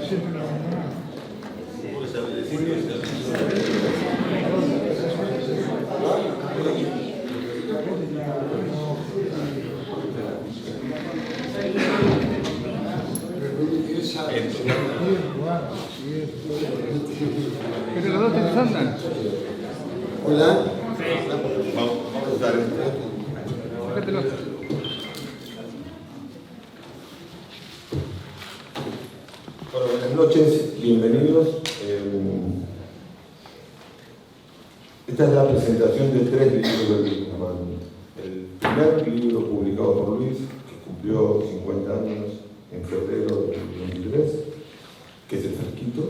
Hola. Vamos a usar esto. Bueno, buenas noches, bienvenidos. Esta es la presentación de 3 libros de Luis Guzmán. El primer libro publicado por Luis, que cumplió 50 años en febrero de 2023, que es El Fresquito.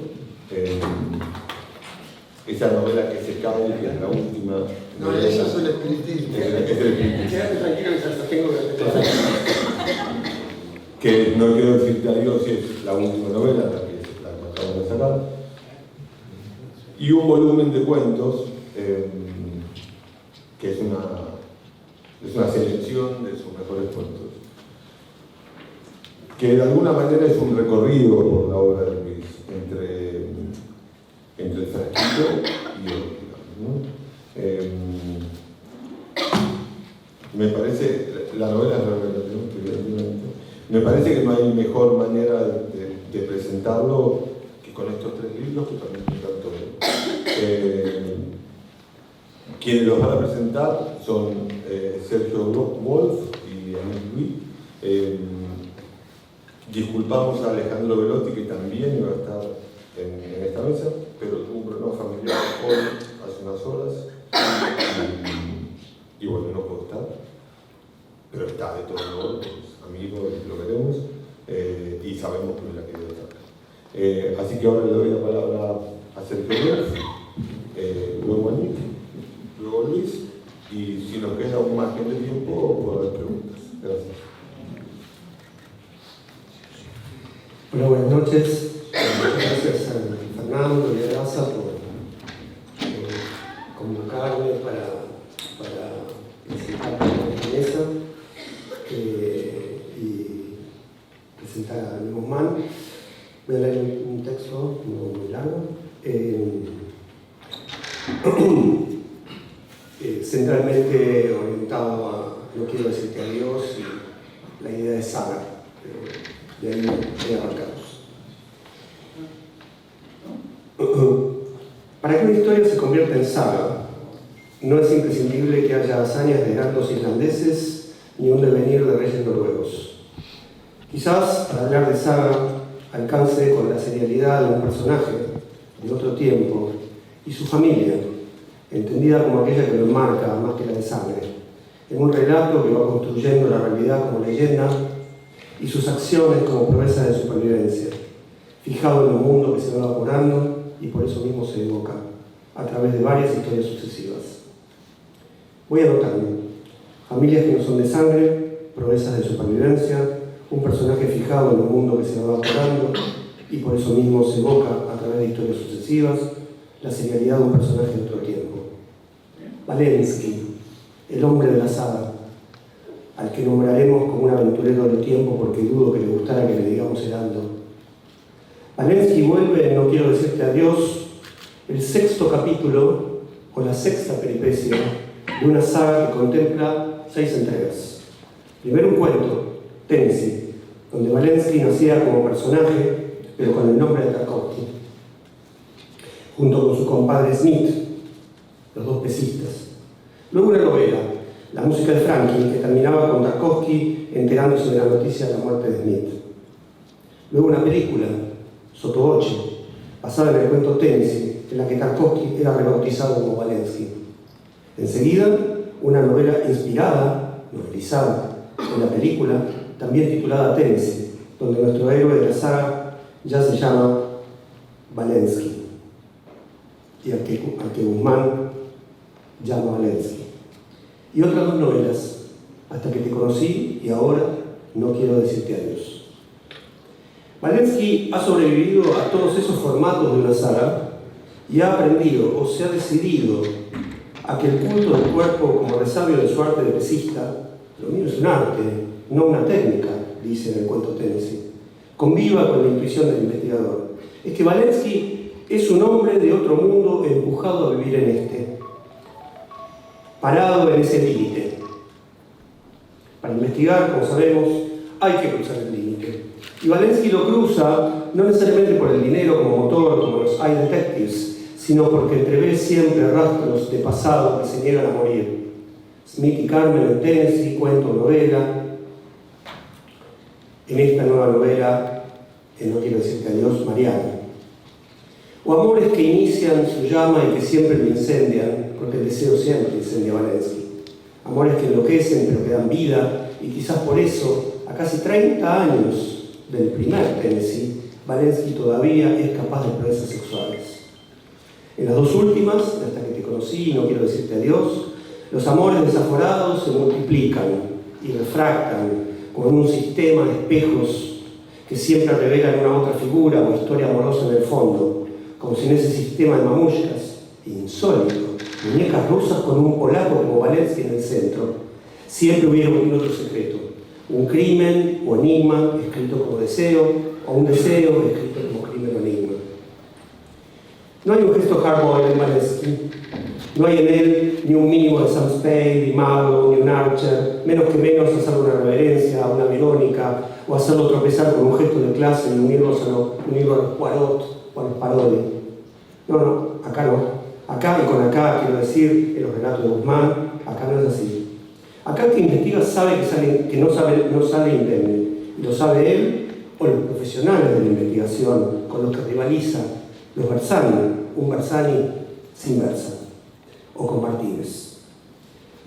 Esa novela que se cae, que es la última. No, eso es el espiritismo. Es el espiritismo. Quédate tranquilo que se las tengo Que no quiero decirte adiós, si es la última novela, la que acabamos de sacar. Y un volumen de cuentos, que es una selección de sus mejores cuentos. Que de alguna manera es un recorrido por la obra de Luis, entre El Fresquito y otro, ¿no? Me parece, la novela es revelación, evidentemente. Me parece que no hay mejor manera de presentarlo que con estos 3 libros, que también me encantó. Quienes los van a presentar son Sergio Wolf y Annie Louis. Disculpamos a Alejandro Velotti, que también iba a estar en esta mesa, pero tuvo un problema familiar hoy, hace unas horas, y bueno, no pudo estar, pero está de todos modos, amigo, lo queremos, y sabemos que me la quería estar. Así que ahora le doy la palabra a Sergio Wolf, luego a Nick, luego a Luis, y si nos queda un margen de tiempo, puedo haber preguntas. Gracias. Bueno, buenas noches. Gracias a Fernando y a Raza por convocarme para presentar la mesa y presentar a Luis Guzmán. Voy a leer un texto muy largo. Centralmente orientado a no quiero decirte adiós y la idea de saga, pero de ahí arrancamos. Para que una historia se convierta en saga, no es imprescindible que haya hazañas de heraldos irlandeses ni un devenir de reyes noruegos. Quizás, para hablar de saga, alcance con la serialidad de un personaje de otro tiempo y su familia, entendida como aquella que lo enmarca más que la de sangre, en un relato que va construyendo la realidad como leyenda y sus acciones como proeza de supervivencia, fijado en un mundo que se va evaporando y por eso mismo se evoca a través de varias historias sucesivas. Voy anotando: familias que no son de sangre, proezas de supervivencia, un personaje fijado en un mundo que se va evaporando y por eso mismo se evoca a través de historias sucesivas, la serialidad de un personaje de otro tiempo. Valensky, el hombre de la saga, al que nombraremos como un aventurero del tiempo porque dudo que le gustara que le digamos heraldo. Valensky vuelve, no quiero decirte adiós, el 6º capítulo o la 6ª peripecia de una saga que contempla 6 entregas. Primero un cuento, Tennessee, donde Valensky nacía como personaje, pero con el nombre de Tarkovsky, junto con su compadre Smith, los 2 pesistas. Luego una novela, La música de Franklin, que terminaba con Tarkovsky enterándose de la noticia de la muerte de Smith. Luego una película, Sotoboche, basada en el cuento Tennessee, en la que Tarkovsky era rebautizado como Valensky. Enseguida, una novela inspirada, novelizada, en la película, también titulada Tennessee, donde nuestro héroe de la saga ya se llama Valensky, y al que Guzmán llama Valensky. Y otras 2 novelas, Hasta que te conocí y Ahora no quiero decirte adiós. Valensky ha sobrevivido a todos esos formatos de una saga y ha aprendido o se ha decidido a que el culto del cuerpo como resabio de su arte de pesista, lo mío es un arte, no una técnica, dice en el cuento Tennessee, conviva con la intuición del investigador investigador, es que Walensky es un hombre de otro mundo empujado a vivir en este, parado en ese límite. Para investigar, como sabemos, hay que cruzar el límite. Y Walensky lo cruza no necesariamente por el dinero como motor, como los eye detectives, sino porque entrevé siempre rastros de pasado que se niegan a morir. Smith y Carmen en Tennessee, cuento, novela. En esta nueva novela, No quiero decirte adiós, Mariana. O amores que inician su llama y que siempre lo incendian, porque el deseo siempre incendia a Walensky. Amores que enloquecen pero que dan vida, y quizás por eso, a casi 30 años del primer Tennessee, Walensky todavía es capaz de proezas sexuales. En las dos últimas, Hasta que te conocí, No quiero decirte adiós, los amores desaforados se multiplican y refractan como en un sistema de espejos que siempre revelan una otra figura o historia amorosa en el fondo, como si en ese sistema de mamushkas, insólito, muñecas rusas con un polaco como Walensky en el centro, siempre hubiera un otro secreto, un crimen o enigma escrito como deseo, o un deseo escrito como crimen o enigma. No hay un gesto hardboiled en Walensky, no hay en él ni un mínimo de Sam Spade, ni Marlowe, ni un Archer, menos que menos hacerle una reverencia a una Verónica, o hacerlo tropezar con un gesto de clase y unirlo a los Poirot o a los Parodi. No, acá no. Acá y con acá, quiero decir, en los relatos de Guzmán, acá no es así. Acá el que investiga sabe que no sale indemne, y lo sabe él o los profesionales de la investigación con los que rivaliza los Bersani, un Bersani sin Versa, o con Martínez.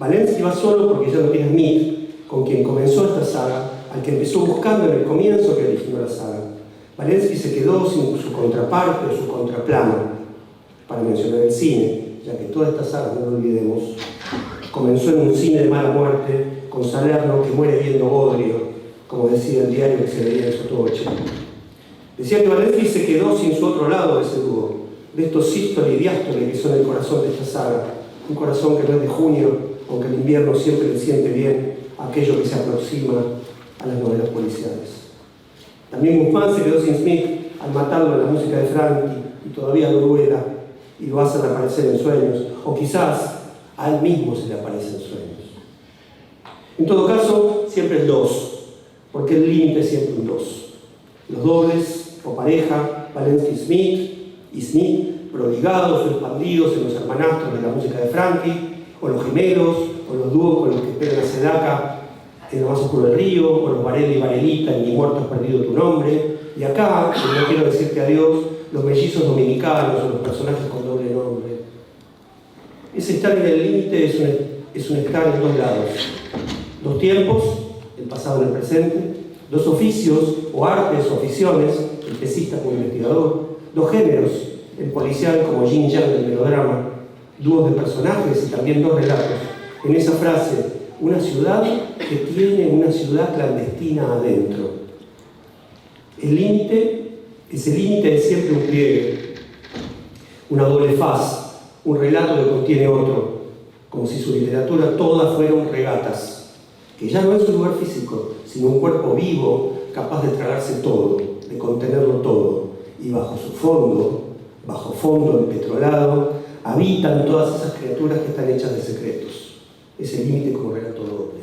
Walensky va solo porque ya no tiene Smith, con quien comenzó esta saga, al que empezó buscando en el comienzo que originó la saga. Walensky se quedó sin su contraparte o su contraplano, para mencionar el cine, ya que toda esta saga, no lo olvidemos, comenzó en un cine de mala muerte, con Salerno que muere viendo bodrio, como decía el diario que se leía en Sotoboche. Decía que Walensky se quedó sin su otro lado de ese dúo, de estos sístole y diástole que son el corazón de esta saga, un corazón que no es de junio, aunque el invierno siempre le siente bien a aquello que se aproxima a las novelas policiales. También Guzmán se quedó sin Smith al matarlo en la música de Frankie, y todavía lo duela y lo hacen aparecer en sueños, o quizás a él mismo se le aparece en sueños. En todo caso, siempre es dos, porque el límite es siempre un dos. Los dobles o pareja, Walensky y Smith, prodigados o expandidos en los hermanastros de la música de Frankie, o los gemelos, o los dúos con los que esperan a Sedaka en lo más oscuro del río, o los Varela y Varelita en Ni muerto has perdido tu nombre, y acá, No quiero decirte adiós, los mellizos dominicanos o los personajes con doble nombre. Ese estar en el límite es un estar en dos lados. Dos tiempos, el pasado y el presente, dos oficios o artes o aficiones, el pesista como investigador, dos géneros, el policial como yin yang del melodrama, dúos de personajes y también dos relatos. En esa frase, una ciudad que tiene una ciudad clandestina adentro. Ese límite es siempre un pliegue, una doble faz, un relato que contiene otro, como si su literatura toda fueran regatas, que ya no es un lugar físico, sino un cuerpo vivo capaz de tragarse todo, de contenerlo todo, y bajo su fondo, bajo fondo empetrolado, habitan todas esas criaturas que están hechas de secretos, ese límite como relato doble.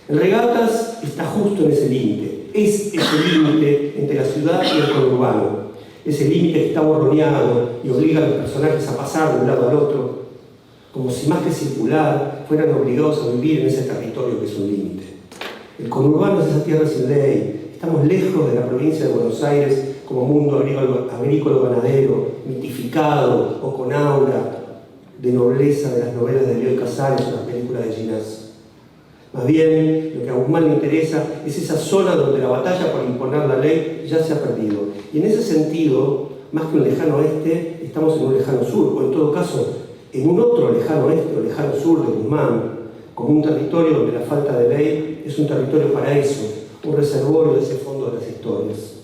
El Regatas está justo en ese límite, es ese límite entre la ciudad y el conurbano, ese límite que está borroneado y obliga a los personajes a pasar de un lado al otro, como si más que circular fueran obligados a vivir en ese territorio que es un límite. El conurbano es esa tierra sin ley, estamos lejos de la provincia de Buenos Aires como mundo agrícola-ganadero, mitificado o con aura de nobleza de las novelas de Eloy Casares o las películas de Ginás. Más bien, lo que a Guzmán le interesa es esa zona donde la batalla por imponer la ley ya se ha perdido. Y en ese sentido, más que un lejano oeste, estamos en un lejano sur, o en todo caso, en un otro lejano oeste o lejano sur de Guzmán, como un territorio donde la falta de ley es un territorio para eso, un reservorio de ese fondo de las historias.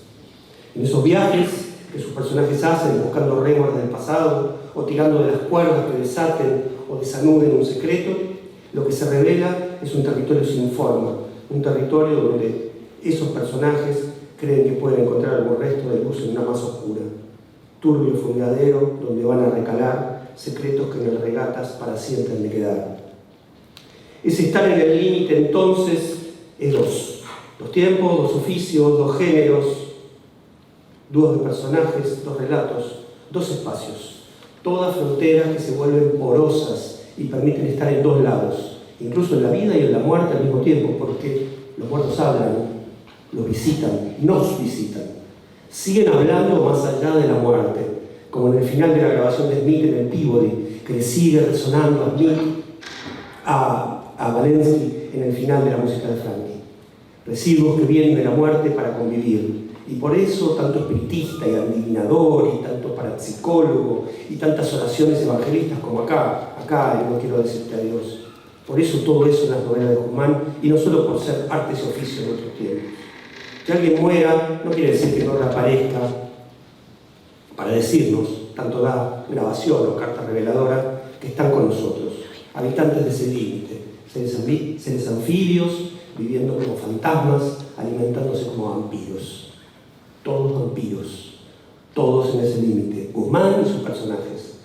En esos viajes que sus personajes hacen buscando rémoras del pasado o tirando de las cuerdas que desaten o desanuden un secreto, lo que se revela es un territorio sin forma, un territorio donde esos personajes creen que pueden encontrar algún resto de luz en una más oscura, turbio fundadero donde van a recalar secretos que en el regatas para siempre han de quedar. Ese estar en el límite entonces es dos tiempos, dos oficios, dos géneros, dúos de personajes, dos relatos, dos espacios, todas fronteras que se vuelven porosas y permiten estar en dos lados, incluso en la vida y en la muerte al mismo tiempo, porque los muertos hablan, los visitan, nos visitan, siguen hablando más allá de la muerte, como en el final de la grabación de Smith en el Peabody, que le sigue resonando a Smith, a Walensky en el final de la música de Frankie. Residuos que vienen de la muerte para convivir. Y por eso tanto espiritista y adivinador, y tanto parapsicólogo, y tantas oraciones evangelistas como acá, y no quiero decirte adiós. Por eso todo eso en las novelas de Guzmán, y no solo por ser artes y oficios de otros tiempos. Que alguien muera no quiere decir que no reaparezca para decirnos, tanto da grabación o carta reveladora, que están con nosotros, habitantes de ese límite, seres anfibios, viviendo como fantasmas, alimentándose como vampiros. Todos vampiros, todos en ese límite. Guzmán y sus personajes.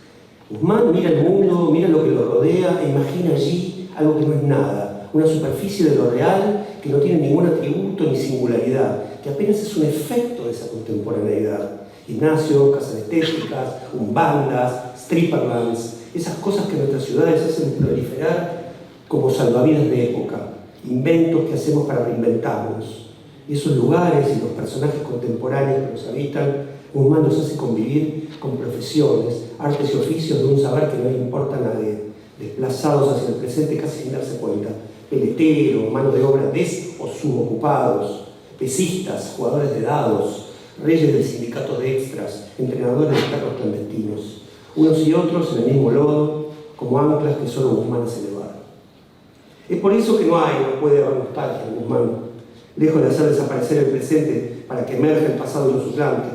Guzmán mira el mundo, mira lo que lo rodea e imagina allí algo que no es nada, una superficie de lo real que no tiene ningún atributo ni singularidad, que apenas es un efecto de esa contemporaneidad. Gimnasios, casas estéticas, umbandas, stripperlands, esas cosas que nuestras ciudades hacen proliferar como salvavidas de época, inventos que hacemos para reinventarnos. Y esos lugares y los personajes contemporáneos que los habitan, Guzmán los hace convivir con profesiones, artes y oficios de un saber que no le importa a nadie, desplazados hacia el presente casi sin darse cuenta, peleteros, mano de obra des o subocupados, pesistas, jugadores de dados, reyes del sindicato de extras, entrenadores de perros clandestinos, unos y otros en el mismo lodo, como anclas que solo Guzmán hace elevar. Es por eso que no puede haber nostalgia en Guzmán, lejos de hacer desaparecer el presente para que emerja el pasado y lo suplante.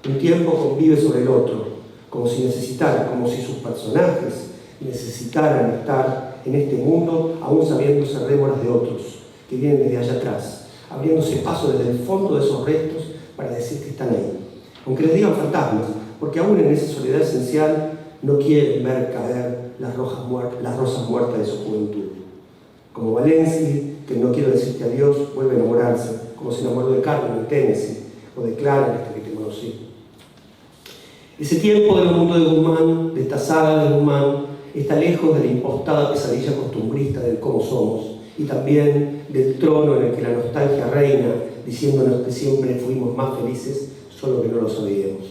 Un tiempo convive sobre el otro, como si sus personajes necesitaran estar en este mundo, aún sabiéndose rémoras de otros, que vienen desde allá atrás, abriéndose paso desde el fondo de esos restos para decir que están ahí. Aunque les digan fantasmas, porque aún en esa soledad esencial no quieren ver caer las rosas muertas de su juventud. Como Walensky, que no quiero decirte adiós, vuelve a enamorarse, como se enamoró de Carmen en Tennessee, o de Clara hasta que te conocí. Ese tiempo del mundo de Guzmán, de esta saga de Guzmán, está lejos de la impostada pesadilla costumbrista del cómo somos, y también del trono en el que la nostalgia reina, diciéndonos que siempre fuimos más felices, solo que no lo sabíamos.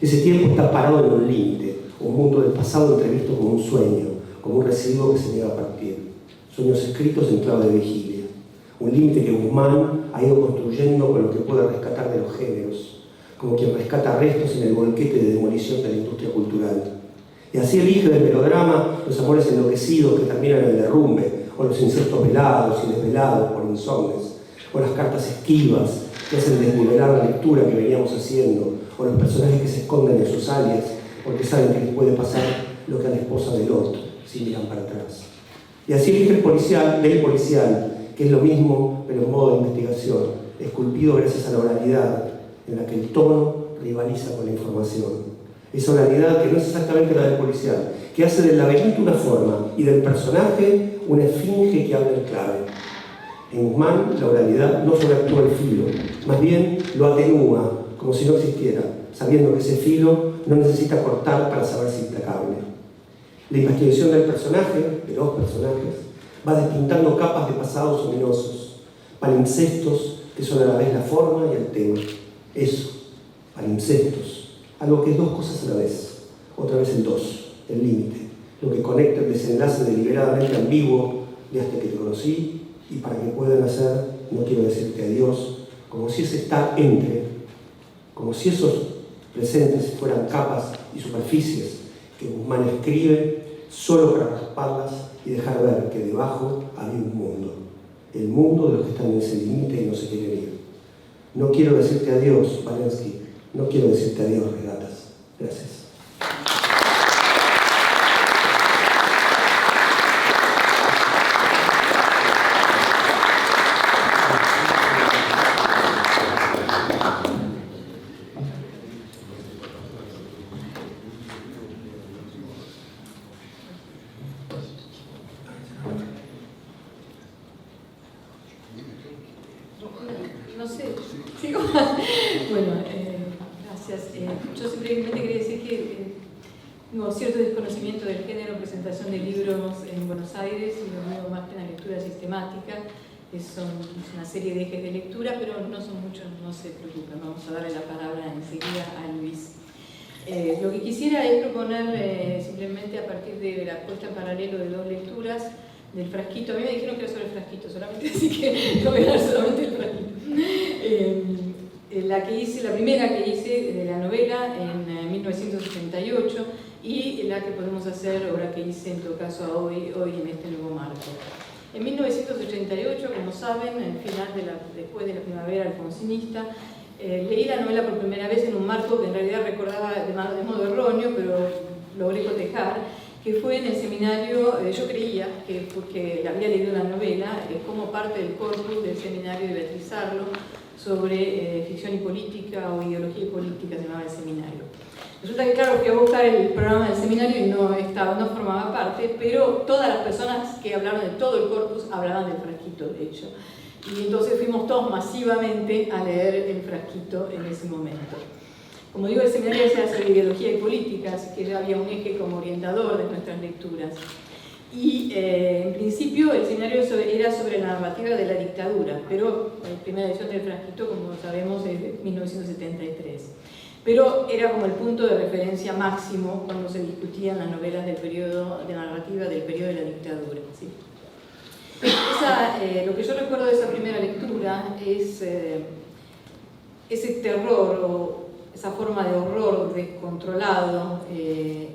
Ese tiempo está parado en un límite, un mundo del pasado entrevisto como un sueño, como un residuo que se niega a partir. Sueños escritos en clave de vigilia. Un límite que Guzmán ha ido construyendo con lo que puede rescatar de los géneros, como quien rescata restos en el volquete de demolición de la industria cultural. Y así elige del melodrama los amores enloquecidos que terminan en el derrumbe, o los insectos velados y desvelados por insomnes, o las cartas esquivas que hacen desnivelar la lectura que veníamos haciendo, o los personajes que se esconden en sus alias porque saben que les puede pasar lo que a la esposa de Lot si miran para atrás. Y así elige el policial, que es lo mismo pero en modo de investigación, esculpido gracias a la oralidad, en la que el tono rivaliza con la información. Esa oralidad que no es exactamente la del policial, que hace del laberinto una forma y del personaje una esfinge que habla en clave. En Guzmán la oralidad no sobreactúa el filo, más bien lo atenúa, como si no existiera, sabiendo que ese filo no necesita cortar para saberse implacable. La investigación del personaje, de los personajes, va despintando capas de pasados ominosos, palimpsestos que son a la vez la forma y el tema. Eso, palimpsestos, algo que es dos cosas a la vez, otra vez el dos, el límite, lo que conecta el desenlace deliberadamente ambiguo de hasta que te conocí y para que puedan hacer, no quiero decirte adiós, como si ese estar entre, como si esos presentes fueran capas y superficies que Guzmán escribe solo para rasparlas y dejar ver que debajo había un mundo, el mundo de los que están en ese límite y no se quieren ir. No quiero decirte adiós, Walensky, no quiero decirte adiós, Regatas. Gracias. Bueno, gracias. Yo simplemente quería decir que tengo cierto desconocimiento del género presentación de libros en Buenos Aires y lo veo más que una lectura sistemática. Es una serie de ejes de lectura, pero no son muchos, no se preocupen. Vamos a darle la palabra enseguida a Luis. Lo que quisiera es proponer simplemente a partir de la puesta en paralelo de dos lecturas del frasquito. A mí me dijeron que era sobre el frasquito solamente, así que no voy a dar solamente el frasquito. La primera que hice de la novela en 1988 y la que podemos hacer ahora que hice en todo caso hoy en este nuevo marco. En 1988, como saben, después de la primavera alfonsinista, leí la novela por primera vez en un marco que en realidad recordaba de modo erróneo, pero logré cotejar, que fue en el seminario. Yo creía que, porque había leído la novela, como parte del corpus del seminario de Beatriz Arlo sobre ficción y política o ideología y política, se llamaba el seminario. Resulta que, claro, fui a buscar el programa del seminario y no formaba parte, pero todas las personas que hablaron de todo el corpus hablaban del frasquito, de hecho. Y entonces fuimos todos masivamente a leer el frasquito en ese momento. Como digo, el seminario era sobre ideología y política, así que ya había un eje como orientador de nuestras lecturas. Y en principio el seminario era sobre la narrativa de la dictadura, pero la primera edición del frasquito, como sabemos, es de 1973. Pero era como el punto de referencia máximo cuando se discutían las novelas del periodo de narrativa del periodo de la dictadura. ¿Sí? Lo que yo recuerdo de esa primera lectura es ese terror o esa forma de horror descontrolado,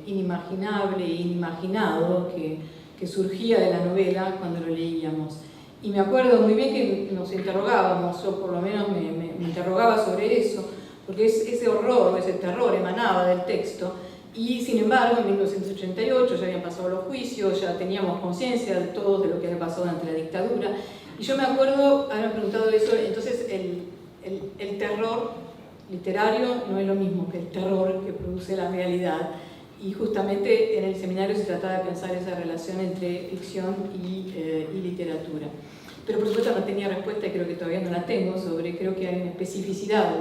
inimaginable e inimaginado que surgía de la novela cuando lo leíamos. Y me acuerdo muy bien que nos interrogábamos, yo por lo menos me interrogaba sobre eso, porque ese horror, ese terror emanaba del texto, y sin embargo en 1988 ya habían pasado los juicios, ya teníamos conciencia de todo de lo que había pasado durante la dictadura, y yo me acuerdo haber preguntado eso. Entonces el terror literario no es lo mismo que el terror que produce la realidad, y justamente en el seminario se trataba de pensar esa relación entre ficción y literatura. Pero por supuesto no tenía respuesta, y creo que todavía no la tengo, creo que hay una especificidad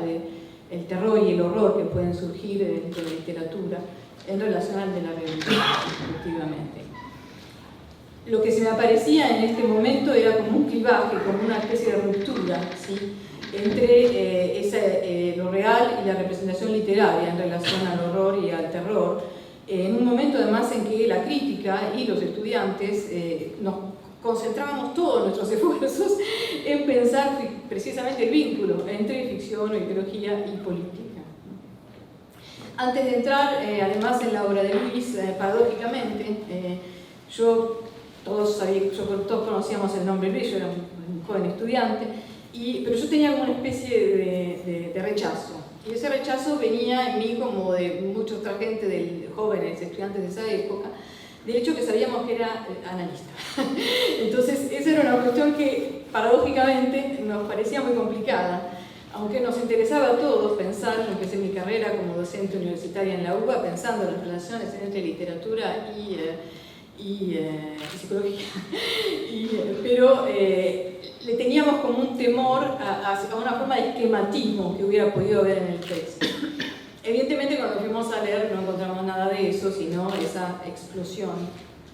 el terror y el horror que pueden surgir de la literatura en relación al de la realidad, efectivamente. Lo que se me aparecía en este momento era como un clivaje, como una especie de ruptura, ¿sí?, entre lo real y la representación literaria en relación al horror y al terror, en un momento además en que la crítica y los estudiantes nos concentrábamos todos nuestros esfuerzos en pensar precisamente el vínculo entre ficción, ideología y política. Antes de entrar, además, en la obra de Luis, paradójicamente, todos conocíamos el nombre Luis, yo era un joven estudiante, pero yo tenía como una especie de rechazo. Y ese rechazo venía en mí, como de mucha otra gente, de jóvenes estudiantes de esa época, del hecho que sabíamos que era analista. Entonces, esa era una cuestión que paradójicamente nos parecía muy complicada, aunque nos interesaba a todos pensar. Yo empecé mi carrera como docente universitaria en la UBA pensando en las relaciones entre literatura y psicología, pero le teníamos como un temor a una forma de esquematismo que hubiera podido haber en el texto. Evidentemente, cuando fuimos a leer no encontramos nada de eso, sino esa explosión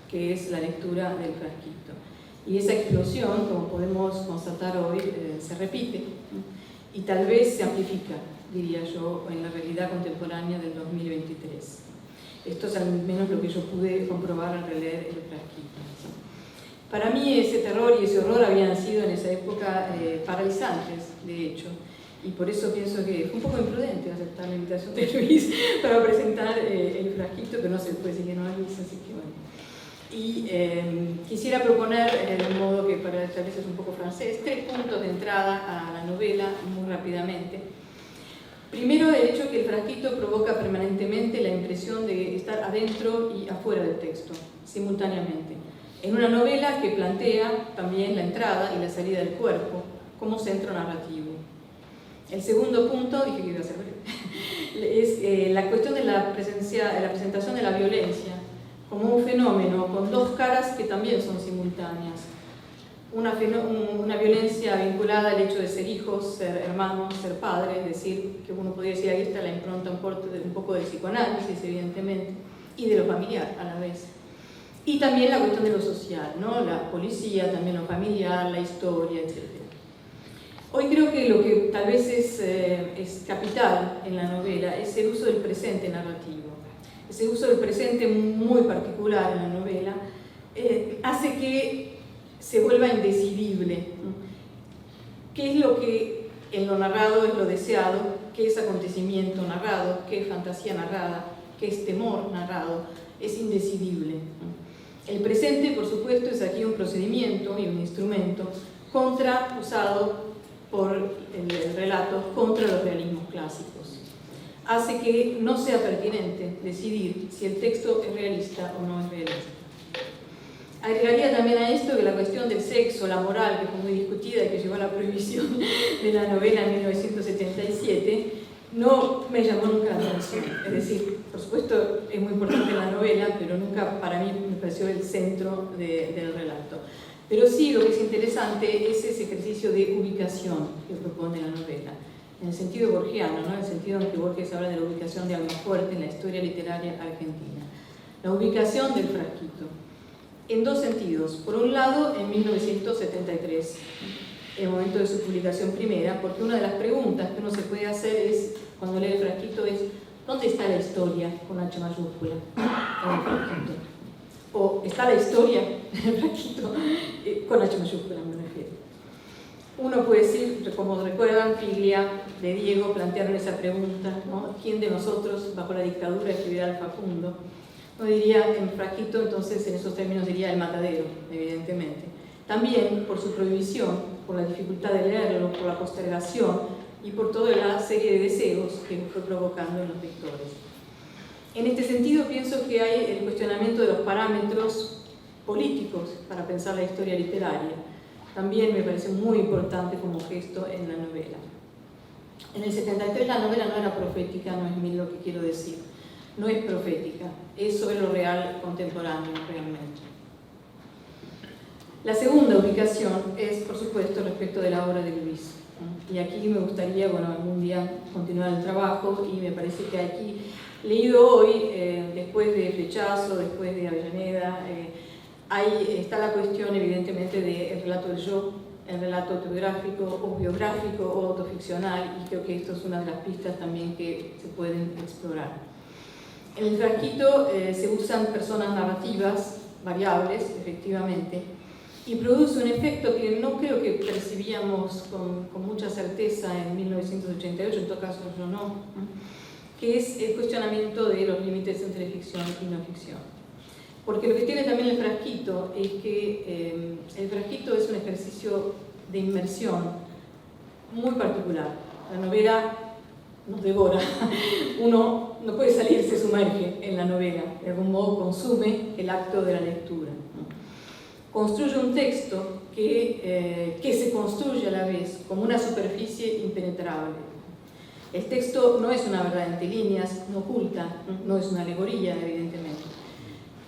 que es la lectura del frasquito. Y esa explosión, como podemos constatar hoy, se repite y tal vez se amplifica, diría yo, en la realidad contemporánea del 2023. Esto es al menos lo que yo pude comprobar al releer el frasquito. Para mí ese terror y ese horror habían sido en esa época paralizantes, de hecho. Y por eso pienso que fue un poco imprudente aceptar la invitación de Luis para presentar el frasquito, pero no se puede decir que no a Luis, así que bueno. Y quisiera proponer, de modo que para esta vez es un poco francés, 3 puntos de entrada a la novela, muy rápidamente. Primero, el hecho que el frasquito provoca permanentemente la impresión de estar adentro y afuera del texto, simultáneamente, en una novela que plantea también la entrada y la salida del cuerpo como centro narrativo. El segundo punto, dije que iba a ser breve, es la cuestión de la presentación de la violencia como un fenómeno con 2 caras que también son simultáneas. una violencia vinculada al hecho de ser hijos, ser hermanos, ser padres, es decir, que uno podría decir ahí está la impronta un poco del psicoanálisis, evidentemente, y de lo familiar a la vez. Y también la cuestión de lo social, ¿no? La policía, también lo familiar, la historia, etc. Hoy creo que lo que tal vez es capital en la novela es el uso del presente narrativo. Ese uso del presente muy particular en la novela hace que se vuelva indecidible. ¿Qué es lo que en lo narrado es lo deseado? ¿Qué es acontecimiento narrado? ¿Qué es fantasía narrada? ¿Qué es temor narrado? Es indecidible. El presente, por supuesto, es aquí un procedimiento y un instrumento usado por el relato contra los realismos clásicos. Hace que no sea pertinente decidir si el texto es realista o no es realista. Agregaría también a esto que la cuestión del sexo, la moral, que fue muy discutida y que llevó a la prohibición de la novela en 1977, no me llamó nunca la atención. Es decir, por supuesto es muy importante la novela, pero nunca para mí me pareció el centro del relato. Pero sí, lo que es interesante es ese ejercicio de ubicación que propone la novela, en el sentido borgiano, ¿no? En el sentido en que Borges habla de la ubicación de Almafuerte en la historia literaria argentina. La ubicación del frasquito, en dos sentidos. Por un lado, en 1973, el momento de su publicación primera, porque una de las preguntas que uno se puede hacer es, cuando lee el frasquito, es ¿dónde está la historia con H mayúscula en el frasquito? O ¿está la historia en el frasquito con H mayúscula, me refiero? Uno puede decir, como recuerdan, Figlia de Diego plantearon esa pregunta, ¿no? ¿Quién de nosotros, bajo la dictadura, escribirá al Facundo? No diría en frasquito, entonces en esos términos diría el matadero, evidentemente. También por su prohibición, por la dificultad de leerlo, por la postergación y por toda la serie de deseos que fue provocando en los lectores. En este sentido pienso que hay el cuestionamiento de los parámetros políticos para pensar la historia literaria. También me parece muy importante como gesto en la novela. En el 73 la novela no era profética, no es lo que quiero decir. No es profética, es sobre lo real contemporáneo realmente. La segunda ubicación es, por supuesto, respecto de la obra de Luis. Y aquí me gustaría, bueno, algún día continuar el trabajo y me parece que aquí, leído hoy, después de Flechazo, después de Avellaneda, ahí está la cuestión evidentemente del relato del yo, el relato autobiográfico o biográfico o autoficcional, y creo que esto es una de las pistas también que se pueden explorar. En el frasquito se usan personas narrativas, variables, efectivamente, y produce un efecto que no creo que percibíamos con mucha certeza en 1988, en todo caso yo no, que es el cuestionamiento de los límites entre ficción y no ficción. Porque lo que tiene también el frasquito es que el frasquito es un ejercicio de inmersión muy particular. La novela nos devora, uno no puede salir, se sumerge en la novela, de algún modo consume el acto de la lectura. Construye un texto que se construye a la vez como una superficie impenetrable. El texto no es una verdad entre líneas, no oculta, no es una alegoría, evidentemente.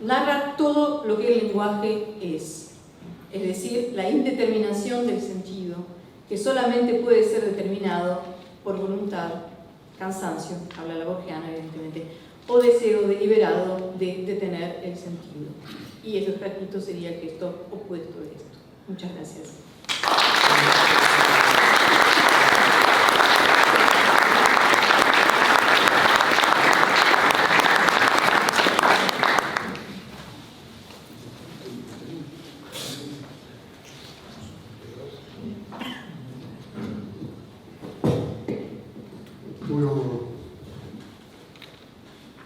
Narra todo lo que el lenguaje es decir, la indeterminación del sentido, que solamente puede ser determinado por voluntad, cansancio, habla la borgiana evidentemente, o deseo deliberado de detener el sentido. Y el frasquito sería el gesto opuesto de esto. Muchas gracias.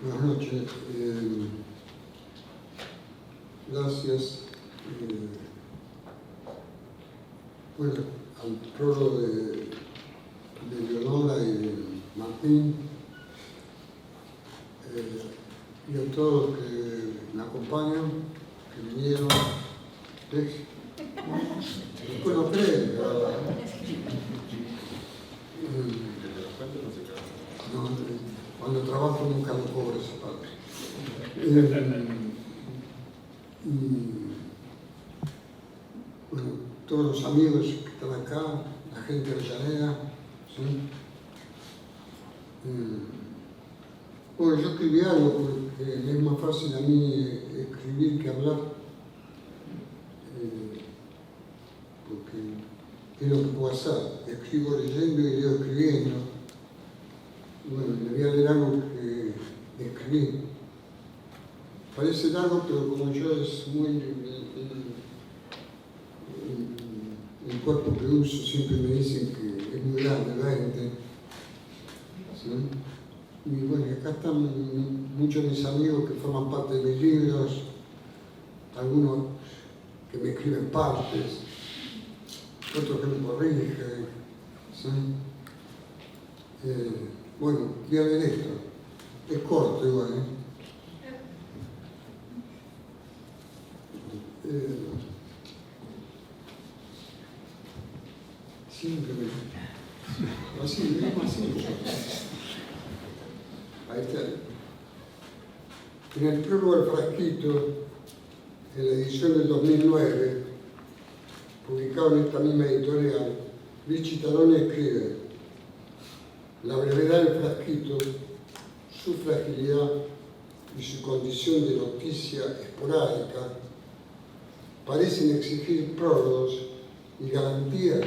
Buenas noches. Gracias al prólogo de Leonora y de Martín y a todos los que me acompañan, que vinieron. Después no creen, ¿verdad? No, cuando trabajo nunca lo cobro esa parte. Bueno, todos amigos que están acá, la gente de Avellaneda. ¿Sí? Bueno, yo escribí algo porque es más fácil a mí escribir que hablar, porque es lo que puedo hacer. Escribo leyendo y leo escribiendo. Bueno, le voy a leer algo que escribí. Parece largo, pero como yo es muy... el cuerpo que uso siempre me dicen que es muy grande, 20. ¿Sí? Y bueno, acá están muchos de mis amigos que forman parte de mis libros, algunos que me escriben partes, otros que me corrigen. ¿Sí? Bueno, voy a leer esto. Es corto igual, simplemente. Así, así. Ahí está. En el prólogo del frasquito, en la edición del 2009, publicado en esta misma editorial, Vichy Taroni escribe: la brevedad del frasquito, su fragilidad y su condición de noticia esporádica parecen exigir prólogos y garantías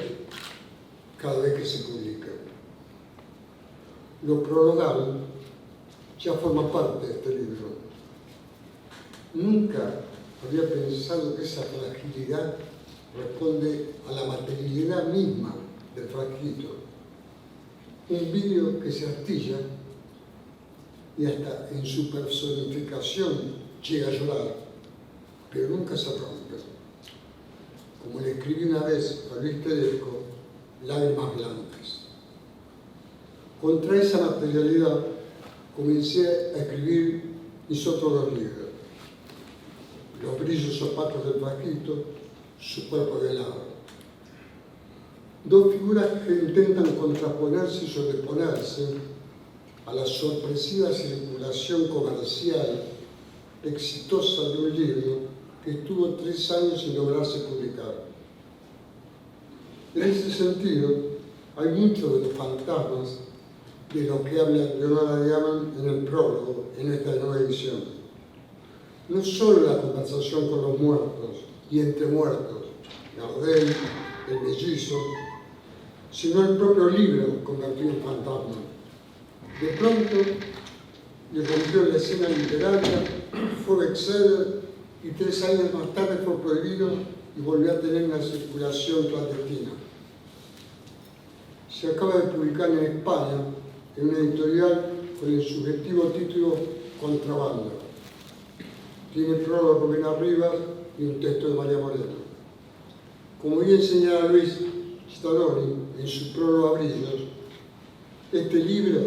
cada vez que se publica. Lo prologado ya forma parte de este libro. Nunca había pensado que esa fragilidad responde a la materialidad misma del frasquito. Un vidrio que se astilla y hasta en su personificación llega a llorar, pero nunca se rompe. Como le escribí una vez a Luis Tedesco, lágrimas blancas. Contra esa materialidad comencé a escribir mis otros dos libros: Los brillos opacos del frasquito, Su cuerpo velado. Dos figuras que intentan contraponerse y sobreponerse a la sorpresiva circulación comercial exitosa de un libro que estuvo 3 años sin lograrse publicar. En ese sentido, hay muchos de los fantasmas de lo que habla Leonora Diamant en el prólogo, en esta nueva edición. No solo la conversación con los muertos y entre muertos, Gardel, el mellizo, sino el propio libro convertido en fantasma. De pronto, le rompió la escena literaria, fue bestseller y 3 años más tarde fue prohibido y volvió a tener una circulación clandestina. Se acaba de publicar en España, en una editorial con el subjetivo título Contrabando. Tiene prólogo de Rubén Rivas y un texto de María Moreno. Como bien señala Luis Staroni en su prólogo a Brillos, este libro,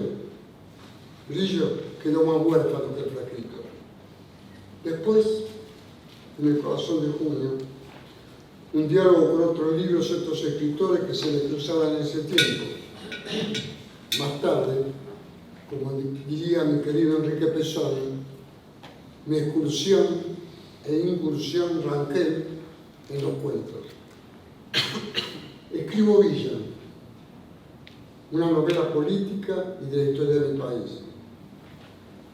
Brillo, quedó más huérfano que el frasquito. Después, en El corazón de junio, un diálogo con otros libros y otros escritores que se le cruzaban en ese tiempo. Más tarde, como diría mi querido Enrique Pesoni, mi excursión e incursión Ranquel en los cuentos. Escribo Villa, una novela política y de la historia de mi país.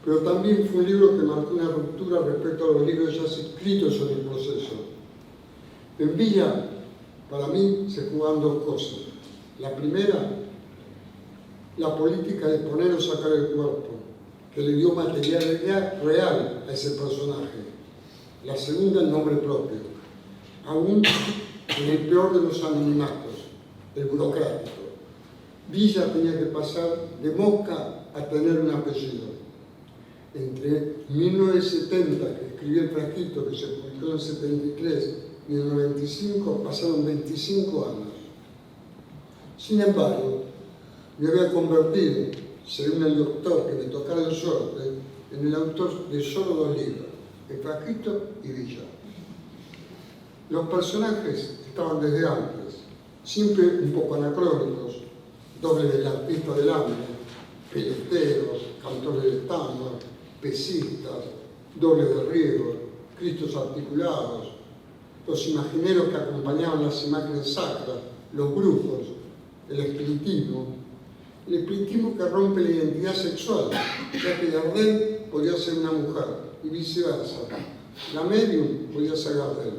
Pero también fue un libro que marcó una ruptura respecto a los libros ya escritos sobre el proceso. En Villa, para mí, se jugaban 2 cosas. La primera, la política de poner o sacar el cuerpo, que le dio material real a ese personaje. La segunda, el nombre propio, aún en el peor de los anonimatos, el burocrático. Villa tenía que pasar de mosca a tener un apellido. Entre 1970, que escribí El frasquito, que se publicó en el 73, y el 95, pasaron 25 años. Sin embargo, me había convertido, según el doctor que me tocara en suerte, en el autor de solo 2 libros, El frasquito y Villa. Los personajes estaban desde antes, siempre un poco anacrónicos, doble del artista del hambre, peleteros, cantores de tango, pesistas, doble de riego, cristos articulados, los imagineros que acompañaban las imágenes sacras, los brujos, el espiritismo que rompe la identidad sexual, ya que Gardel podía ser una mujer y viceversa. La medium podía ser Gardel.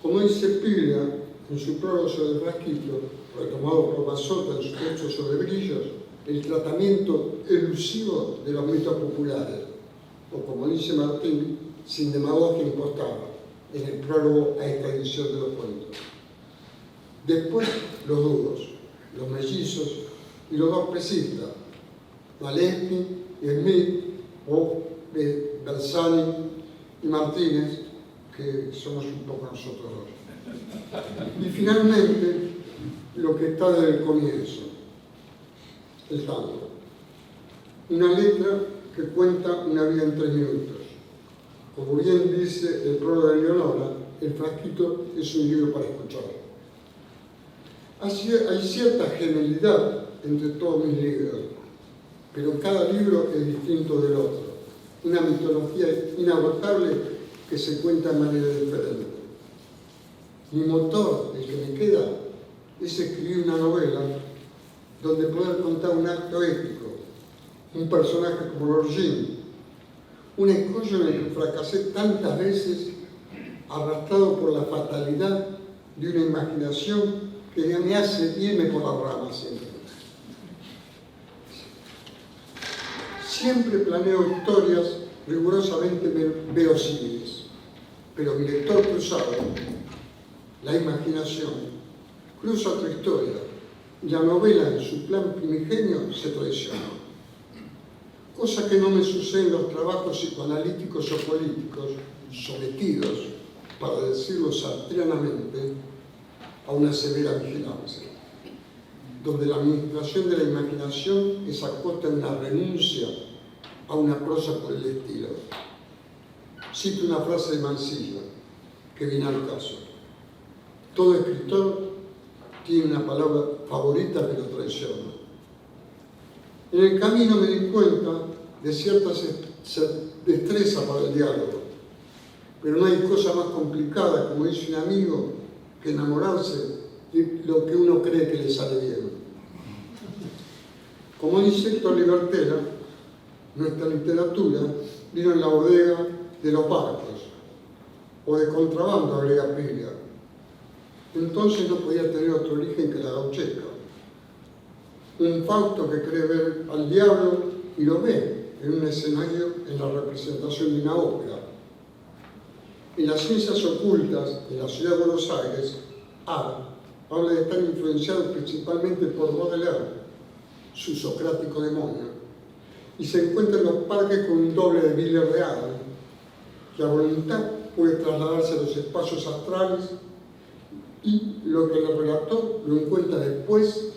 Como dice Piglia en su prólogo sobre el frasquito, retomado por Bassota en su texto sobre brillos, el tratamiento elusivo de los mitos populares, o como dice Martín, sin demagogia impostada, en el prólogo a esta edición de los cuentos. Después, los dudos, los mellizos y los dos pesistas, Gillespie y Smith, o Bersani y Martínez, que somos un poco nosotros dos. Y finalmente, lo que está desde el comienzo, el tango. Una letra que cuenta una vida en 3 minutos. Como bien dice el prólogo de Leonora, el frasquito es un libro para escuchar. Hay cierta genialidad entre todos mis libros, pero cada libro es distinto del otro. Una mitología inagotable que se cuenta de manera diferente. Mi motor, el que me queda, es escribir una novela donde poder contar un acto épico, un personaje como Lorgin, un escollo en el que fracasé tantas veces, arrastrado por la fatalidad de una imaginación que me hace irme por las ramas siempre. Siempre planeo historias rigurosamente verosímiles, pero mi lector cruzado, la imaginación, cruza otra historia y la novela en su plan primigenio se traiciona. Cosa que no me sucede en los trabajos psicoanalíticos o políticos sometidos, para decirlo sartreanamente, a una severa vigilancia, donde la administración de la imaginación es a costa de una renuncia a una prosa por el estilo. Cito una frase de Mansilla, que viene al caso. Todo escritor tiene una palabra favorita que lo traiciona. En el camino me di cuenta de cierta destreza para el diálogo, pero no hay cosa más complicada, como dice un amigo, que enamorarse de lo que uno cree que le sale bien. Como dice Héctor Libertera, nuestra literatura vino en la bodega de los barcos, o de contrabando, agrega Piglia. Entonces no podía tener otro origen que la gauchesca. Un Fausto que cree ver al diablo y lo ve en un escenario en la representación de una ópera. En las ciencias ocultas de la ciudad de Buenos Aires, habla de estar influenciado principalmente por Baudelaire, su socrático demonio, y se encuentra en los parques con un doble de Villar Real, que a voluntad puede trasladarse a los espacios astrales, y lo que le relató lo encuentra después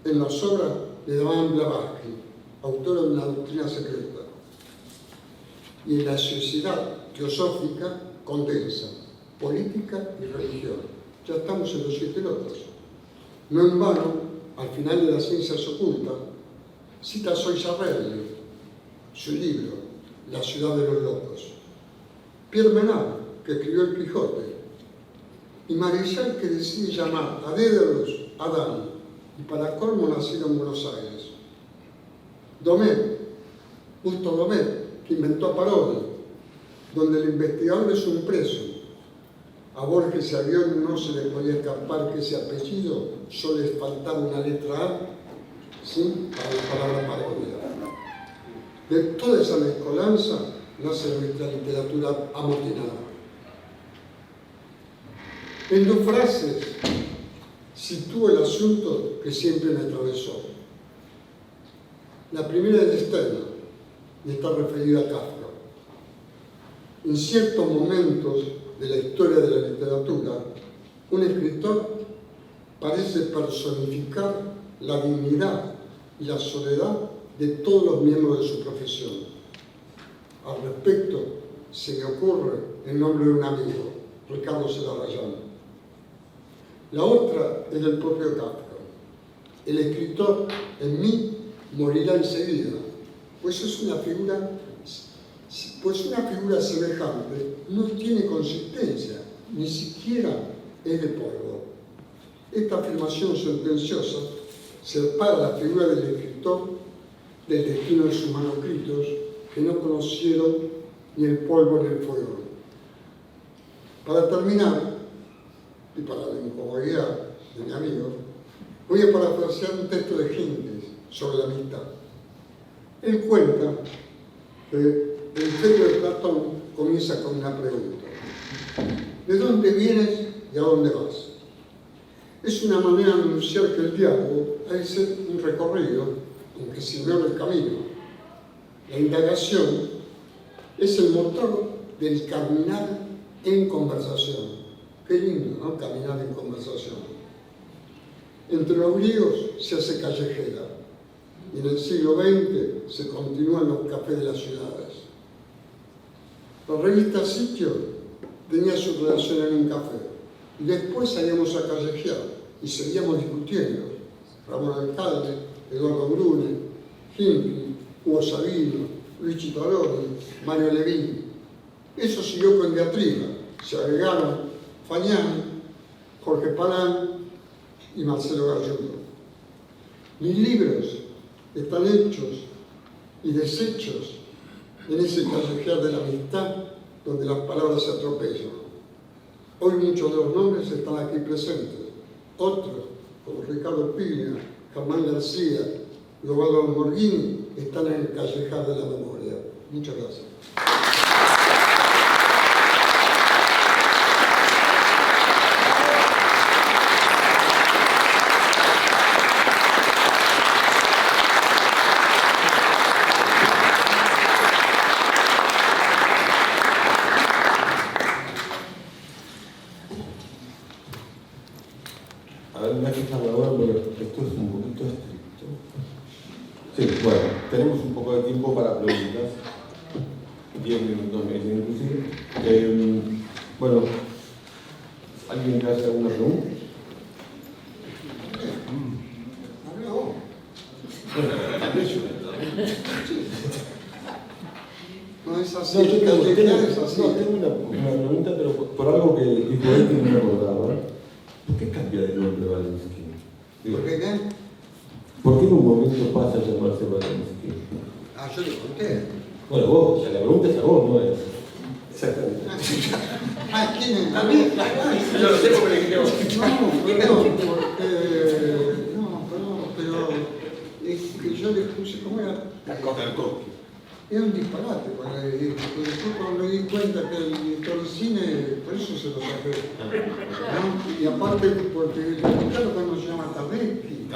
en las obras de Madame Blavatsky, autora de una doctrina secreta. Y en la sociedad teosófica condensa política y religión. Ya estamos en los 7 locos. No en vano, al final de las ciencias ocultas, cita a Soysarrelli, su libro, La ciudad de los locos. Pierre Menard, que escribió El Quijote, y Marechal, que decide llamar a Dédalus Adán, y para colmo nacido en Buenos Aires. Domé, Justo Domé, que inventó a Parodi, donde el investigador es un preso. A Borges y a Bion no se le podía escapar que ese apellido solo les faltaba una letra A, ¿sí?, para la palabra parodia. De toda esa mezcolanza nace nuestra literatura amotinada. En 2 frases sitúo el asunto que siempre me atravesó. La primera es de Stendhal y está referida a Kafka. En ciertos momentos de la historia de la literatura, un escritor parece personificar la dignidad y la soledad de todos los miembros de su profesión. Al respecto, se me ocurre el nombre de un amigo, Ricardo Celarayán. La otra es del propio Kafka. El escritor en mí morirá enseguida, pues una figura semejante no tiene consistencia ni siquiera es de polvo. Esta afirmación sentenciosa separa la figura del escritor del destino de sus manuscritos, que no conocieron ni el polvo ni el fuego. Para terminar, y para la incomodidad de mi amigo, voy a parafrasear un texto de Gentes sobre la amistad. Él cuenta que el Imperio de Platón comienza con una pregunta: ¿de dónde vienes y a dónde vas? Es una manera de anunciar que el diálogo ha de ser un recorrido, aunque sin ver el camino. La indagación es el motor del caminar en conversación. Qué lindo, ¿no? Caminar en conversación. Entre los griegos se hace callejera y en el siglo XX se continúan los cafés de las ciudades. La revista Sitio tenía su redacción en un café y después salíamos a callejear y seguíamos discutiendo. Ramón Alcalde, Eduardo Brune, Hinckley, Hugo Sabino, Luigi Toroni, Mario Levín. Eso siguió con diatriba. Se agregaron Fagnani, Jorge Palán y Marcelo Gallardo. Mis libros están hechos y deshechos en ese callejear de la amistad donde las palabras se atropellan. Hoy muchos de los nombres están aquí presentes. Otros, como Ricardo Piglia, Germán García y Osvaldo Lamborghini, están en el callejar de la memoria. Muchas gracias. A ver, me has fijado ahora, pero esto es un poquito estricto. Sí, bueno, tenemos un poco de tiempo para preguntas. 10 minutos me dicen inclusive. Bueno, ¿alguien quiere hacer alguna pregunta? No es así. No, yo tengo es así. una pregunta, pero por algo que dijo él que no me acordaba. ¿Por qué cambia de nombre Valinsky? ¿Por qué qué? ¿Por qué en un momento pasa a llamarse Valinsky? Ah, yo le conté. Bueno, vos, o sea, la pregunta es a vos, no es. Exactamente. Ah, ¿quién es? ¿A mí? Yo lo sé porque le creo. No, pero es que yo le puse, ¿cómo era? Era un disparate, porque después cuando me di cuenta que el director de cine, por eso se lo saqué. ¿No? Y aparte, porque el claro cuando se llama Tardeschi,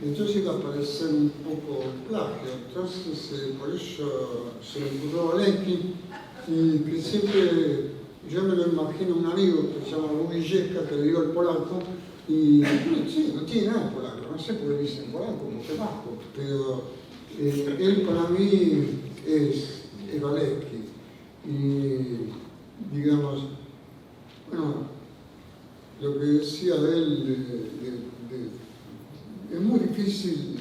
entonces iba a parecer un poco plagio. Entonces, por eso se me ocurrió Valinsky, y que siempre, yo me lo imagino un amigo que se llama Luis Yesca, que le digo el polaco, y sí, no tiene nada de polaco, no sé por qué dicen polaco, porque vasco, pero él para mí es Valinsky. Y digamos, bueno, lo que decía de él, es muy difícil,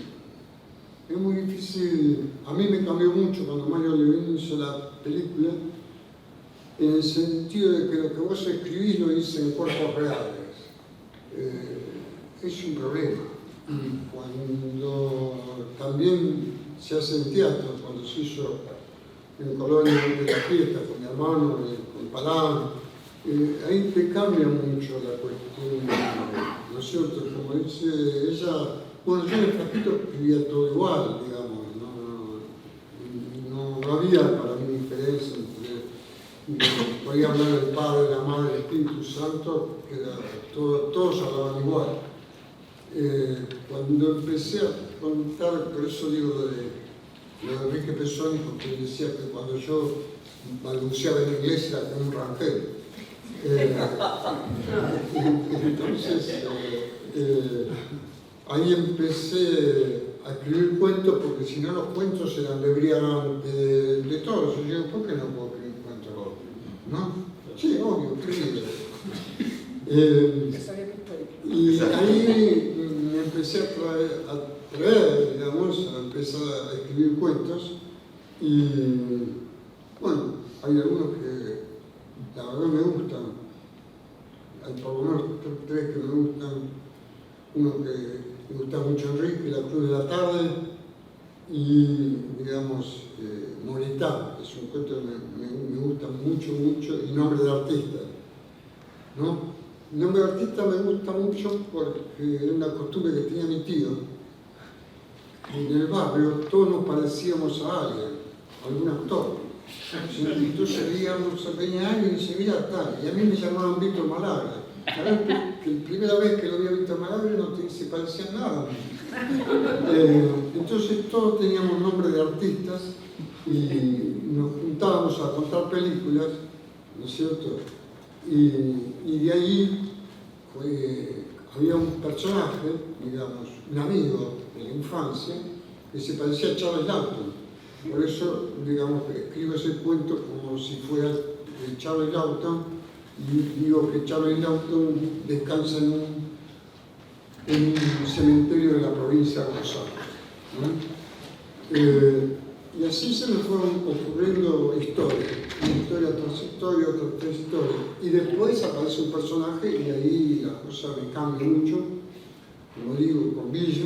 a mí me cambió mucho cuando Mario Levín hizo la película, en el sentido de que lo que vos escribís lo dice en cuerpos reales. Es un problema. Y cuando también se hace en teatro, cuando se hizo en Colonia de la Fiesta con mi hermano, con Palán, ahí te cambia mucho la cuestión, ¿no es cierto? Como dice ella, bueno, yo en el Frasquito escribía todo igual, digamos, no había para mí diferencia entre, podía hablar del Padre, la Madre, el Espíritu Santo, que era, todos hablaban igual. Cuando empecé a contar, por eso digo lo de Enrique Pesoni, porque decía que cuando yo balbuceaba en inglés era como un ranchero. Entonces, ahí empecé a escribir cuentos, porque si no los cuentos eran de Brian, de todos. Yo digo, ¿por qué no puedo escribir cuentos? ¿No? Sí, obvio, escribí. Y ahí me empecé a traer, digamos, a empezar a escribir cuentos. Y bueno, hay algunos que la verdad me gustan. hay por lo menos tres que me gustan. Uno que me gusta mucho, Enrique, La Cruz de la Tarde, y, digamos, Moritán, es un cuento que me gusta mucho, y Nombre de Artista, ¿no? Nombre de Artista me gusta mucho porque era una costumbre que tenía mi tío. En el barrio todos nos parecíamos a alguien, a algún actor. Entonces venía alguien y se veía tal, y a mí me llamaban Víctor Malagre. La primera vez que lo vi a Víctor Malagre no se parecía nada. Entonces todos teníamos nombre de artistas y nos juntábamos a contar películas, ¿no es cierto? Y de ahí había un personaje, digamos, un amigo de la infancia, que se parecía a Charles Lawton. Por eso, digamos, escribo ese cuento como si fuera de Charles Lawton, y digo que Charles Lawton descansa en un cementerio de la provincia de Rosario, ¿no? Y así se me fueron ocurriendo historias, una historia tras historia, tras historia. Y después aparece un personaje y ahí la cosa me cambia mucho, como digo, con Villa,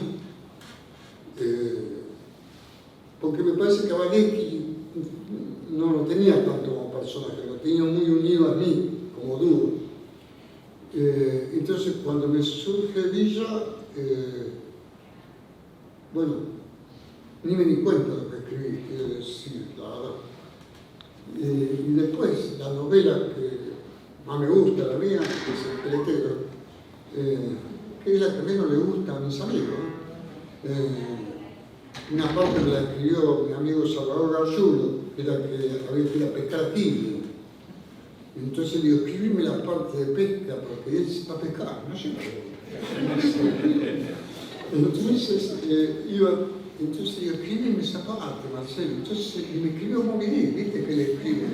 porque me parece que Valecki no lo tenía tanto como personaje, lo tenía muy unido a mí, como dúo. Entonces, cuando me surge Villa, bueno, ni me di cuenta de lo que escribí, quiero decir, la verdad. Y después, la novela que más me gusta, la mía, que es El Peletero, que es la que menos le gusta a mis amigos. Una parte me la escribió mi amigo Salvador Garciulo, que era que había que ir a pescar a Quilmes. Entonces le digo, escribime la parte de pesca, porque él se va a pescar, no sé. Entonces digo, escríbeme esa parte, Marcelo. Entonces, y me escribió Moby Dick, ¿viste que le escribe?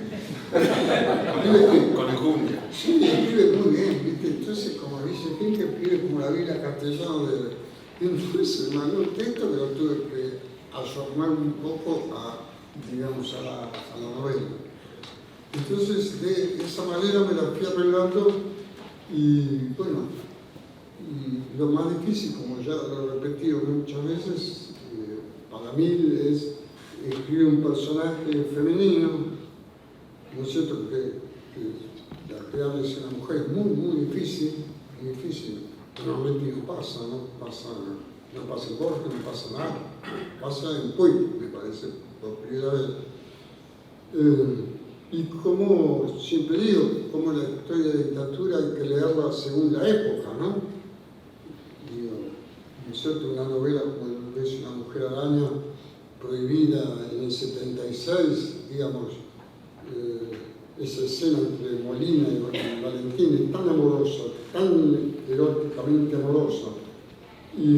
Con enjundia. Sí, escribe muy bien, ¿viste? Entonces, como dice, ¿quién que escribe como la Biblia castellana de...? Entonces, me mandó un texto que lo tuve que asornar un poco digamos, a la novela. Entonces, de esa manera me la fui arreglando y, bueno, y lo más difícil, como ya lo he repetido muchas veces, para mí es escribir un personaje femenino, ¿no es cierto? Que la crear es una mujer es muy difícil, normalmente no pasa en Borges, no pasa nada, pasa en Puig, me parece, por primera vez. Y como siempre digo, como la historia de dictadura hay que leerla según la época, ¿no? Digo, ¿no es cierto? Una novela como es Una mujer araña, prohibida en el 76, digamos, esa escena entre Molina y Valentín es tan amorosa, tan eróticamente amorosa, y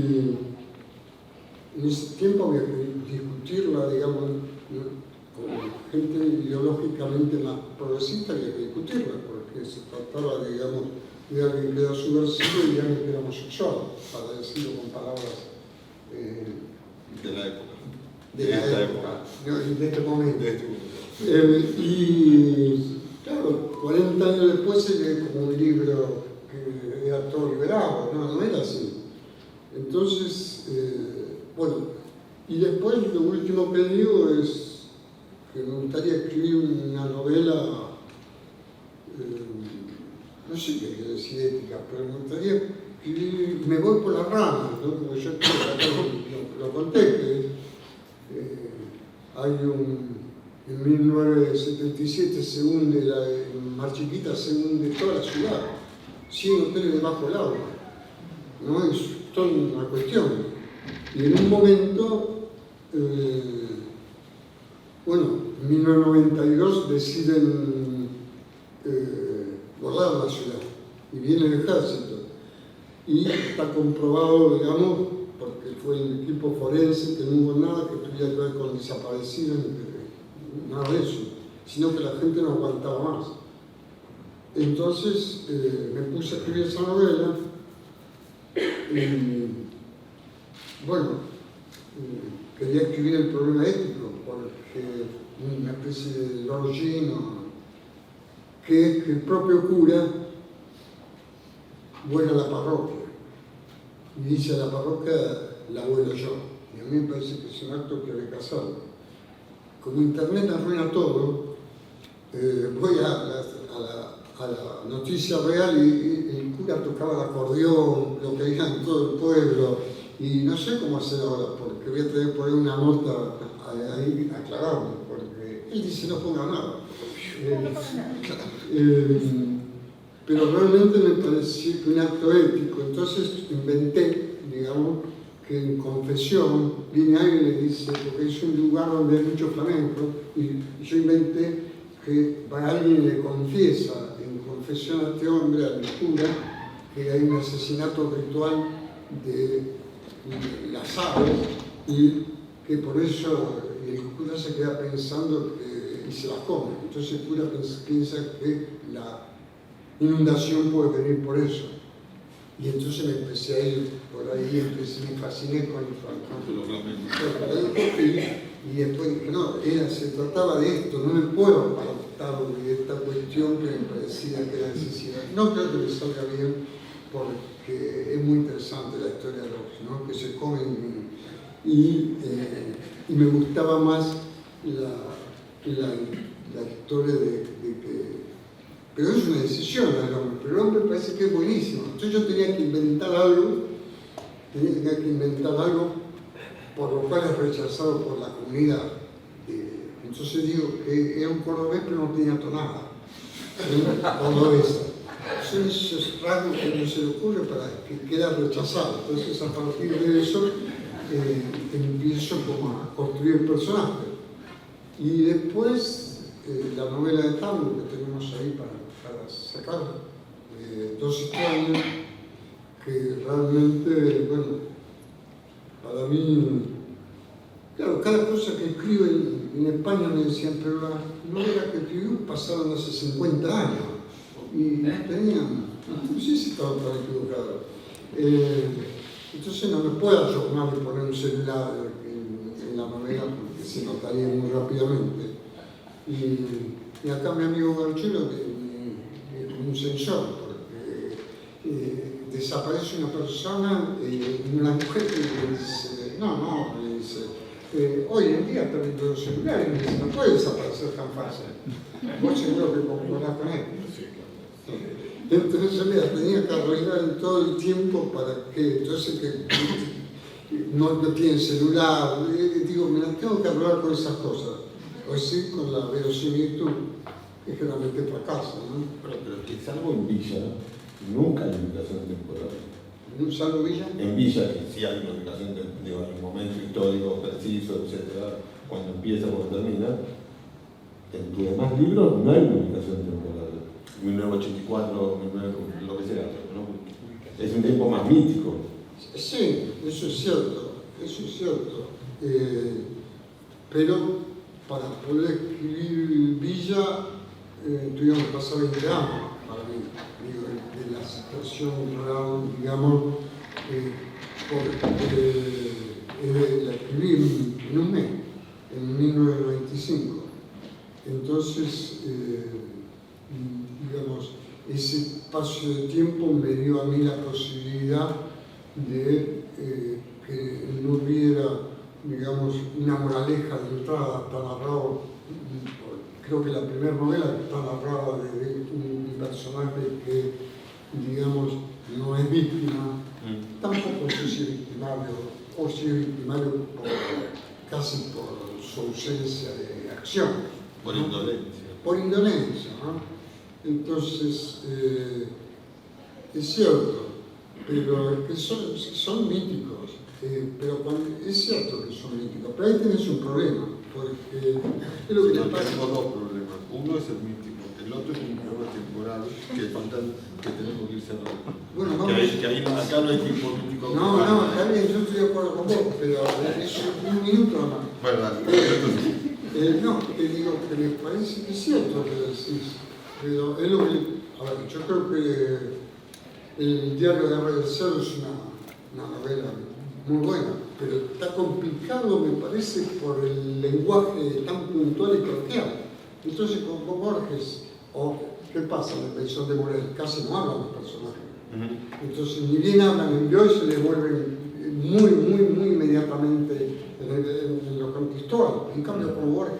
en ese tiempo había que discutirla, digamos, ¿no? Con gente ideológicamente más progresista, había que discutirla, porque se trataba, digamos, de alguien que era subversivo y de alguien que era homosexual, para decirlo con palabras de la época. De esta época. De este momento. De este momento. Y claro, 40 años después se lee como un libro que era todo liberado, no era así. Entonces, bueno, y después lo último que digo es que me gustaría escribir una novela, no sé qué quiero decir ética, pero me gustaría escribir, me voy por las ramas, ¿no? Como yo lo conté, que hay en 1977 se hunde, en Mar Chiquita se hunde toda la ciudad, 100 hoteles debajo del agua, ¿no? Es toda una cuestión. Y en un momento, bueno, en 1992 deciden guardar la ciudad y viene el ejército. Y está comprobado, digamos, porque fue el equipo forense, que no hubo nada que tuviera que ver con desaparecidos, nada de eso, sino que la gente no aguantaba más. Entonces me puse a escribir esa novela y, bueno, quería escribir el problema ético, porque una especie de Lord Gino, que es que el propio cura vuela a la parroquia y dice a la parroquia, la vuelo yo. Y a mí me parece que es un acto que hay que hacerlo. Como Internet arruina todo, voy a la noticia real y el cura tocaba el acordeón, lo que había en todo el pueblo, y no sé cómo hacer ahora, porque voy a tener que poner una nota ahí aclarando, porque él dice no ponga nada. Pero realmente me pareció que un acto ético, entonces inventé, digamos, que en confesión viene alguien y le dice, porque es un lugar donde hay mucho flamenco, y yo inventé que va alguien y le confiesa en confesión a este hombre, al cura, que hay un asesinato ritual de las aves y que por eso el cura se queda pensando y se las come. Entonces el cura piensa que la inundación puede venir por eso. Y entonces me empecé a ir por ahí, me fasciné con el flamenco. Y después dije, no, se trataba de esto, no me puedo apartar de esta cuestión que me parecía que era necesidad. No creo que me salga bien, porque es muy interesante la historia de los, ¿no? Que se comen y me gustaba más la historia de que... Pero es una decisión del hombre, pero el hombre parece que es buenísimo. Entonces yo tenía que inventar algo por lo cual es rechazado por la comunidad. Entonces digo que era un cordobés pero no tenía tonada. Cordobesa. Eso es raro que no se le ocurre para que quede rechazado. Entonces a partir de eso empiezo como a construir el personaje. Y después la novela de tango que tenemos ahí para sacar, 2 historias que realmente, bueno, para mí, claro, cada cosa que escribo en España me decían, pero la novela que escribió pasaron hace 50 años y tenían, no sé si estaba tan equivocado. Entonces no me puedo ayornar y poner un celular en la novela porque se notaría muy rápidamente. Y acá mi amigo Garchuelo un sensor, porque desaparece una persona y una mujer que le dice, le dice, hoy en día también los celulares, me dice, no puede desaparecer tan fácil. Vos seguro que concordás con él. Entonces yo le tenía que arreglar todo el tiempo para que, entonces que no tienen celular, digo, me las tengo que arreglar con esas cosas. O sí, con la verosimilitud, que generalmente fracasa, ¿no? Pero que salvo en Villa, nunca hay ubicación temporal. ¿En salvo Villa? En Villa, que sí hay una ubicación en el momento histórico preciso, etc. Cuando empieza, cuando termina. En tus demás libros no hay una ubicación temporal. 1984, 19, lo que sea, ¿no? Es un tiempo más mítico. Sí, eso es cierto. Pero para poder escribir Villa tuvieron que pasar 20 años para mí, digo, de la situación real, digamos, porque la escribí en un mes, en 1995. Entonces, digamos, ese espacio de tiempo me dio a mí la posibilidad de que no hubiera, digamos, una moraleja de entrada. Está narrado, creo que la primera novela está narrada de un personaje que, digamos, no es víctima, tampoco sé si es victimario, o si es victimario casi por su ausencia de acción. Por indolencia. Por indolencia, ¿no? Entonces, es cierto, pero es que son míticos. Pero es cierto que son míticos, pero ahí tenés un problema, porque es lo que te pasa. Tenemos 2 problemas. Uno es el mítico, el otro es un problema temporal que tenemos que ir cerrando. Bueno, vamos. Que ahí, acá no hay tiempo mítico. No, está bien, yo estoy de acuerdo con vos, pero es un minuto nomás. Bueno, dale. No, te digo que me parece que es cierto lo que decís, pero es lo que. A ver, yo creo que el diario de Arre del Cerro es una novela muy buena, pero está complicado, me parece, por el lenguaje tan puntual y coloquial. Entonces, con Borges, o ¿qué pasa en la Pensión de Morel? Casi no hablan los personajes. Entonces, ni bien hablan en yo, se les vuelven muy inmediatamente en lo contextual. En cambio, con Borges,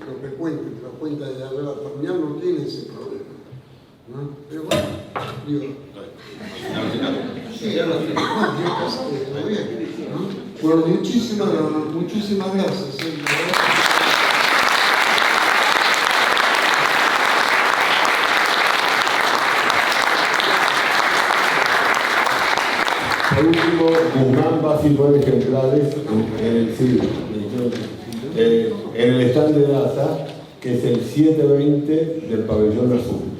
lo que cuenta de la verdad terminal no tiene ese problema, ¿no? Pero bueno, digo... Sí, yo casi bien, ¿no? Bueno, muchísimas gracias. Por último, Guzmán va a firmar ejemplares en el stand de DASA, que es el 720 del Pabellón Azul.